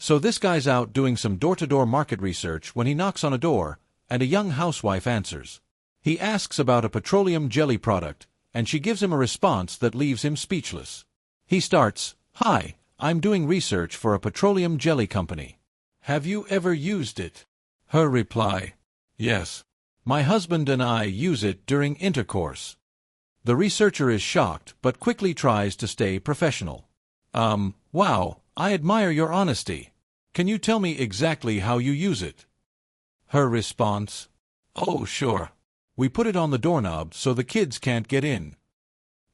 So this guy's out doing some door-to-door market research when he knocks on a door, and a young housewife answers. He asks about a petroleum jelly product, and she gives him a response that leaves him speechless. He starts, "Hi, I'm doing research for a petroleum jelly company. Have you ever used it?" Her reply, "Yes. My husband and I use it during intercourse." The researcher is shocked but quickly tries to stay professional. Wow, I admire your honesty. Can you tell me exactly how you use it?" Her response, "Oh, sure. We put it on the doorknob so the kids can't get in."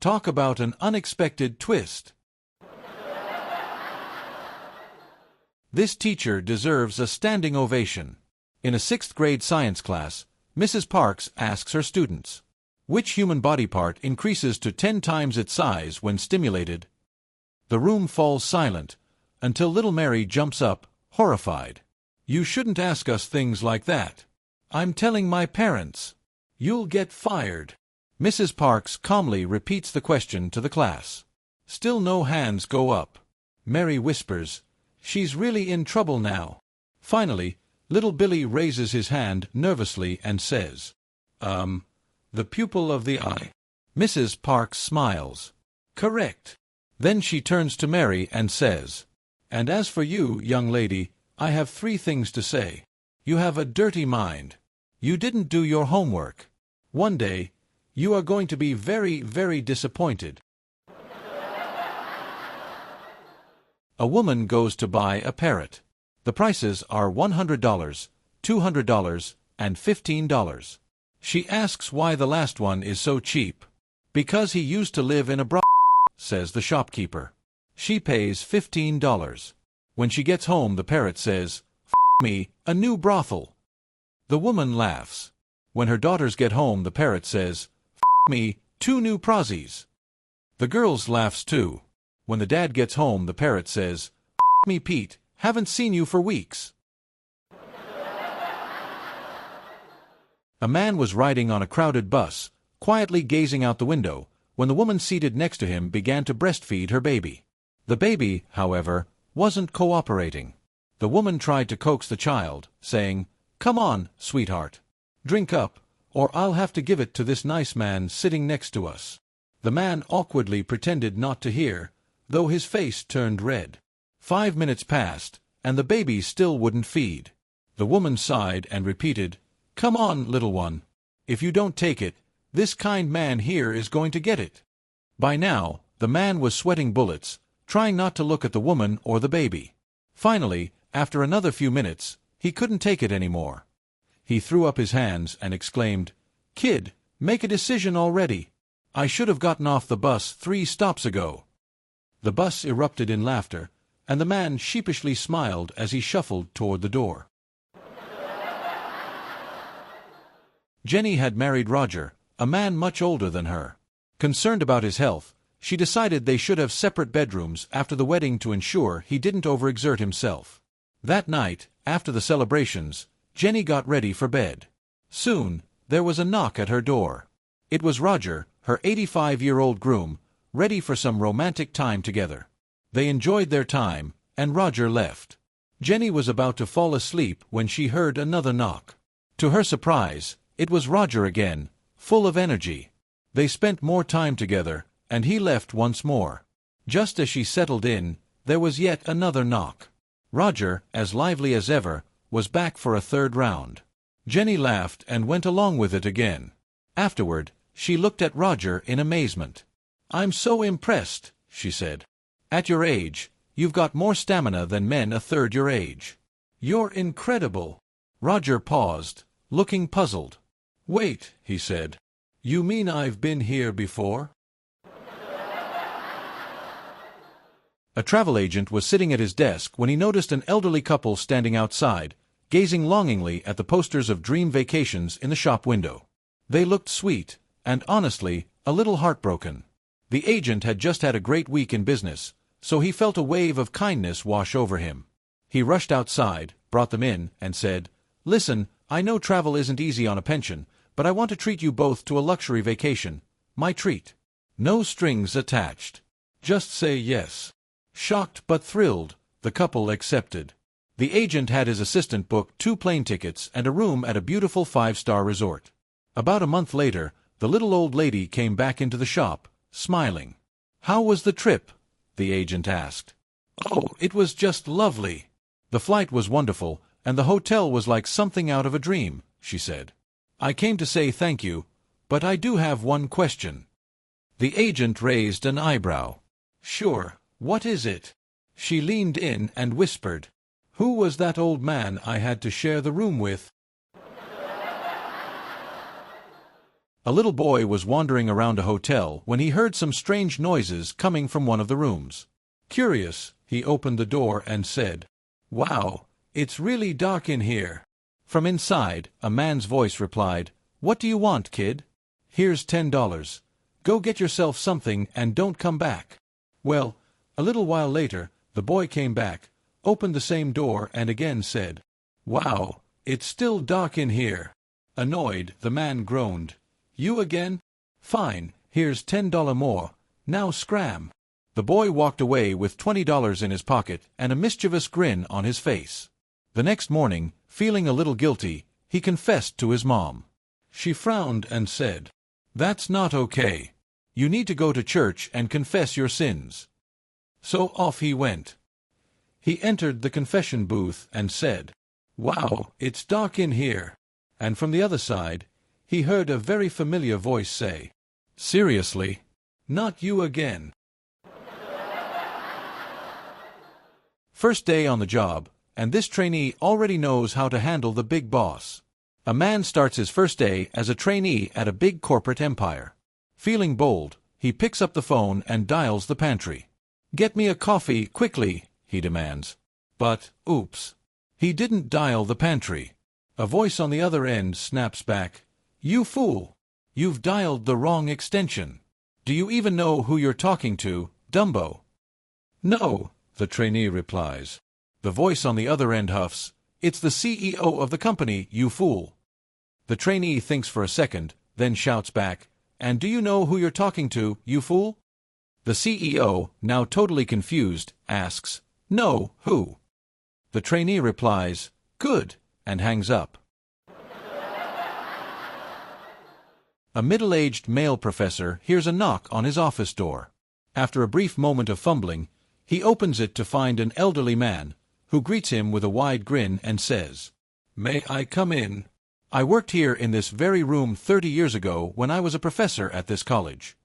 Talk about an unexpected twist. This teacher deserves a standing ovation. In a 6th grade science class, Mrs. Parks asks her students, "Which human body part increases to 10 times its size when stimulated?" The room falls silent, until little Mary jumps up, horrified. "You shouldn't ask us things like that. I'm telling my parents. You'll get fired." Mrs. Parks calmly repeats the question to the class. Still no hands go up. Mary whispers, "She's really in trouble now." Finally, little Billy raises his hand nervously and says, "The pupil of the eye." Mrs. Parks smiles. "Correct." Then she turns to Mary and says, "And as for you, young lady, I have 3 things to say. You have a dirty mind. You didn't do your homework. One day, you are going to be very, very disappointed." A woman goes to buy a parrot. The prices are $100, $200, and $15. She asks why the last one is so cheap. "Because he used to live in a brothel," says the shopkeeper. She pays $15. When she gets home, the parrot says, "F me, a new brothel." The woman laughs. When her daughters get home, the parrot says, "F me, 2 new prozzies." The girls laughs too. When the dad gets home, the parrot says, "F me, Pete, haven't seen you for weeks." A man was riding on a crowded bus, quietly gazing out the window, when the woman seated next to him began to breastfeed her baby. The baby, however, wasn't cooperating. The woman tried to coax the child, saying, "Come on, sweetheart. Drink up, or I'll have to give it to this nice man sitting next to us." The man awkwardly pretended not to hear, though his face turned red. 5 minutes passed, and the baby still wouldn't feed. The woman sighed and repeated, "Come on, little one. If you don't take it, this kind man here is going to get it." By now, the man was sweating bullets, trying not to look at the woman or the baby. Finally, after another few minutes, he couldn't take it anymore. He threw up his hands and exclaimed, "Kid, make a decision already. I should have gotten off the bus 3 stops ago." The bus erupted in laughter, and the man sheepishly smiled as he shuffled toward the door. Jenny had married Roger, a man much older than her. Concerned about his health, she decided they should have separate bedrooms after the wedding to ensure he didn't overexert himself. That night, after the celebrations, Jenny got ready for bed. Soon, there was a knock at her door. It was Roger, her 85-year-old groom, ready for some romantic time together. They enjoyed their time, and Roger left. Jenny was about to fall asleep when she heard another knock. To her surprise, it was Roger again, full of energy. They spent more time together, and he left once more. Just as she settled in, there was yet another knock. Roger, as lively as ever, was back for a 3rd round. Jenny laughed and went along with it again. Afterward, she looked at Roger in amazement. "I'm so impressed," she said. "At your age, you've got more stamina than men a third your age. You're incredible." Roger paused, looking puzzled. "Wait," he said. "You mean I've been here before?" A travel agent was sitting at his desk when he noticed an elderly couple standing outside, gazing longingly at the posters of dream vacations in the shop window. They looked sweet, and honestly, a little heartbroken. The agent had just had a great week in business, so he felt a wave of kindness wash over him. He rushed outside, brought them in, and said, "Listen, I know travel isn't easy on a pension, but I want to treat you both to a luxury vacation. My treat. No strings attached. Just say yes." Shocked but thrilled, the couple accepted. The agent had his assistant book 2 plane tickets and a room at a beautiful 5-star resort. About a month later, the little old lady came back into the shop, smiling. "How was the trip?" the agent asked. "Oh, it was just lovely. The flight was wonderful, and the hotel was like something out of a dream," she said. "I came to say thank you, but I do have one question." The agent raised an eyebrow. "Sure, what is it?" She leaned in and whispered, "Who was that old man I had to share the room with?" A little boy was wandering around a hotel when he heard some strange noises coming from one of the rooms. Curious, he opened the door and said, "Wow, it's really dark in here." From inside, a man's voice replied, "What do you want, kid?" "Here's $10. Go get yourself something and don't come back." Well, a little while later, the boy came back, opened the same door and again said, "Wow, it's still dark in here." Annoyed, the man groaned, "You again? Fine, here's $10 more, now scram." The boy walked away with $20 in his pocket and a mischievous grin on his face. The next morning, feeling a little guilty, he confessed to his mom. She frowned and said, "That's not okay. You need to go to church and confess your sins." So off he went. He entered the confession booth and said, "Wow, it's dark in here." And from the other side, he heard a very familiar voice say, "Seriously? Not you again." First day on the job, and this trainee already knows how to handle the big boss. A man starts his first day as a trainee at a big corporate empire. Feeling bold, he picks up the phone and dials the pantry. "Get me a coffee, quickly," he demands. But, oops, he didn't dial the pantry. A voice on the other end snaps back, "You fool! You've dialed the wrong extension. Do you even know who you're talking to, Dumbo?" "No," the trainee replies. The voice on the other end huffs, "It's the CEO of the company, you fool." The trainee thinks for a second, then shouts back, "And do you know who you're talking to, you fool?" The CEO, now totally confused, asks, "No, who?" The trainee replies, "Good," and hangs up. A middle-aged male professor hears a knock on his office door. After a brief moment of fumbling, he opens it to find an elderly man, who greets him with a wide grin and says, "May I come in? I worked here in this very room 30 years ago when I was a professor at this college."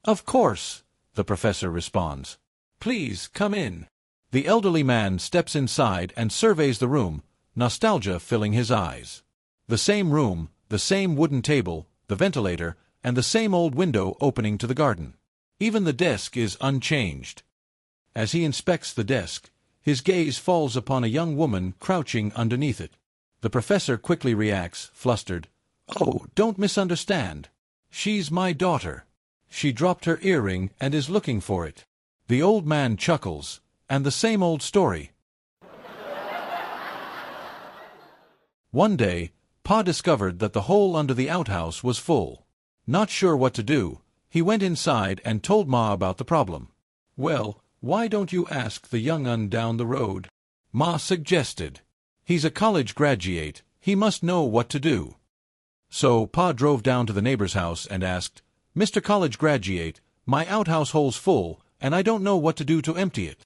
"Of course," the professor responds. "Please come in." The elderly man steps inside and surveys the room, nostalgia filling his eyes. The same room, the same wooden table, the ventilator, and the same old window opening to the garden. Even the desk is unchanged. As he inspects the desk, his gaze falls upon a young woman crouching underneath it. The professor quickly reacts, flustered, "Oh, don't misunderstand. She's my daughter. She dropped her earring and is looking for it." The old man chuckles, and the same old story. One day, Pa discovered that the hole under the outhouse was full. Not sure what to do, he went inside and told Ma about the problem. "Well, why don't you ask the young un down the road?" Ma suggested. "He's a college graduate, he must know what to do." So Pa drove down to the neighbor's house and asked, "Mr. College graduate, my outhouse hole's full, and I don't know what to do to empty it."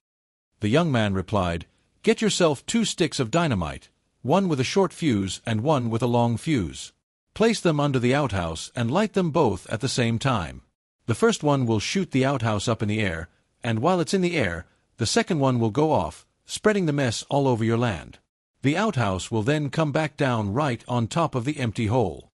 The young man replied, "Get yourself 2 sticks of dynamite, one with a short fuse and one with a long fuse. Place them under the outhouse and light them both at the same time. The first one will shoot the outhouse up in the air, and while it's in the air, the second one will go off, spreading the mess all over your land. The outhouse will then come back down right on top of the empty hole."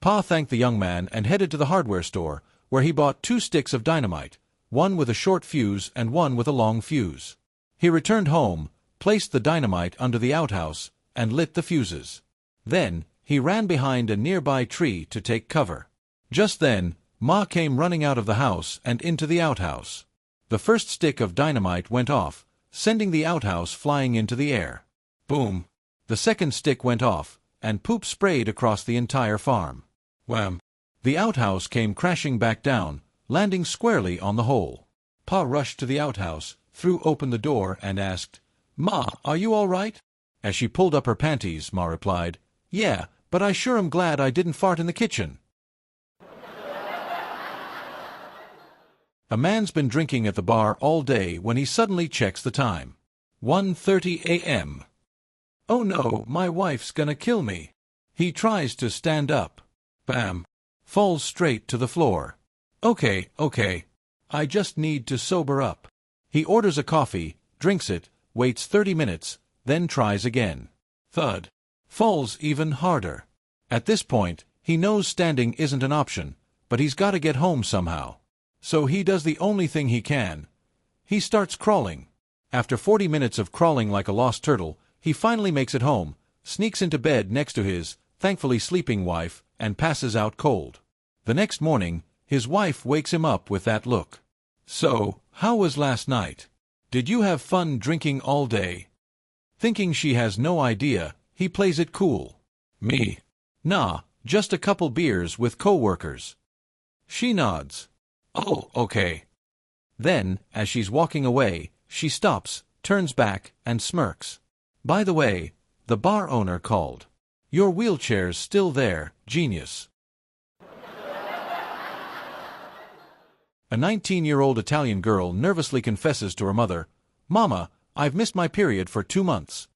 Pa thanked the young man and headed to the hardware store, where he bought 2 sticks of dynamite, one with a short fuse and one with a long fuse. He returned home, placed the dynamite under the outhouse, and lit the fuses. Then, he ran behind a nearby tree to take cover. Just then, Ma came running out of the house and into the outhouse. The first stick of dynamite went off, sending the outhouse flying into the air. Boom! The second stick went off, and poop sprayed across the entire farm. Wham! The outhouse came crashing back down, landing squarely on the hole. Pa rushed to the outhouse, threw open the door, and asked, "Ma, are you all right?" As she pulled up her panties, Ma replied, "Yeah, but I sure am glad I didn't fart in the kitchen." A man's been drinking at the bar all day when he suddenly checks the time. 1:30 a.m. "Oh no, my wife's gonna kill me." He tries to stand up. Bam! Falls straight to the floor. Okay. I just need to sober up." He orders a coffee, drinks it, waits 30 minutes, then tries again. Thud. Falls even harder. At this point, he knows standing isn't an option, but he's got to get home somehow. So he does the only thing he can. He starts crawling. After 40 minutes of crawling like a lost turtle, he finally makes it home, sneaks into bed next to his, thankfully sleeping wife, and passes out cold. The next morning, his wife wakes him up with that look. "So, how was last night? Did you have fun drinking all day?" Thinking she has no idea, he plays it cool. "Me? Nah, just a couple beers with co-workers." She nods. "Oh, okay." Then, as she's walking away, she stops, turns back, and smirks. "By the way, the bar owner called. Your wheelchair's still there, genius." A 19-year-old Italian girl nervously confesses to her mother, "Mama, I've missed my period for 2 months."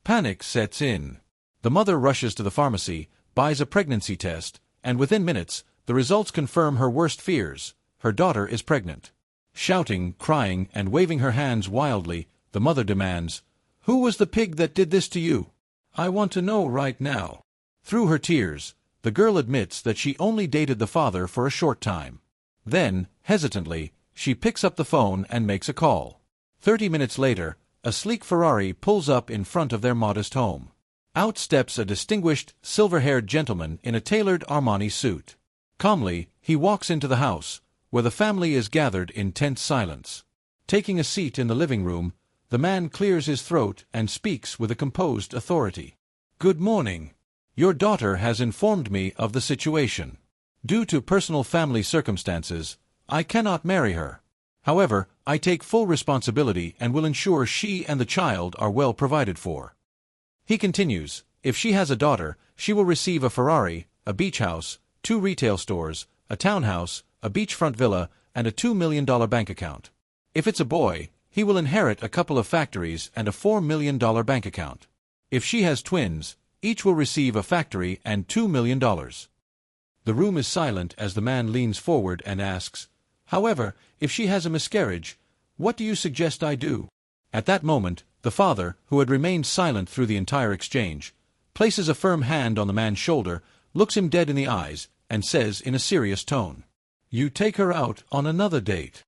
Panic sets in. The mother rushes to the pharmacy, buys a pregnancy test, and within minutes, the results confirm her worst fears. Her daughter is pregnant. Shouting, crying, and waving her hands wildly, the mother demands, "Who was the pig that did this to you? I want to know right now." Through her tears, the girl admits that she only dated the father for a short time. Then, hesitantly, she picks up the phone and makes a call. 30 minutes later, a sleek Ferrari pulls up in front of their modest home. Out steps a distinguished, silver-haired gentleman in a tailored Armani suit. Calmly, he walks into the house, where the family is gathered in tense silence. Taking a seat in the living room, the man clears his throat and speaks with a composed authority. "Good morning. Your daughter has informed me of the situation. Due to personal family circumstances, I cannot marry her. However, I take full responsibility and will ensure she and the child are well provided for." He continues, if she has a daughter, she will receive a Ferrari, a beach house, 2 retail stores, a townhouse, a beachfront villa, and a $2 million bank account. If it's a boy, he will inherit a couple of factories and a $4 million bank account. If she has twins, each will receive a factory and $2 million. The room is silent as the man leans forward and asks, "However, if she has a miscarriage, what do you suggest I do?" At that moment, the father, who had remained silent through the entire exchange, places a firm hand on the man's shoulder, looks him dead in the eyes, and says in a serious tone, "You take her out on another date."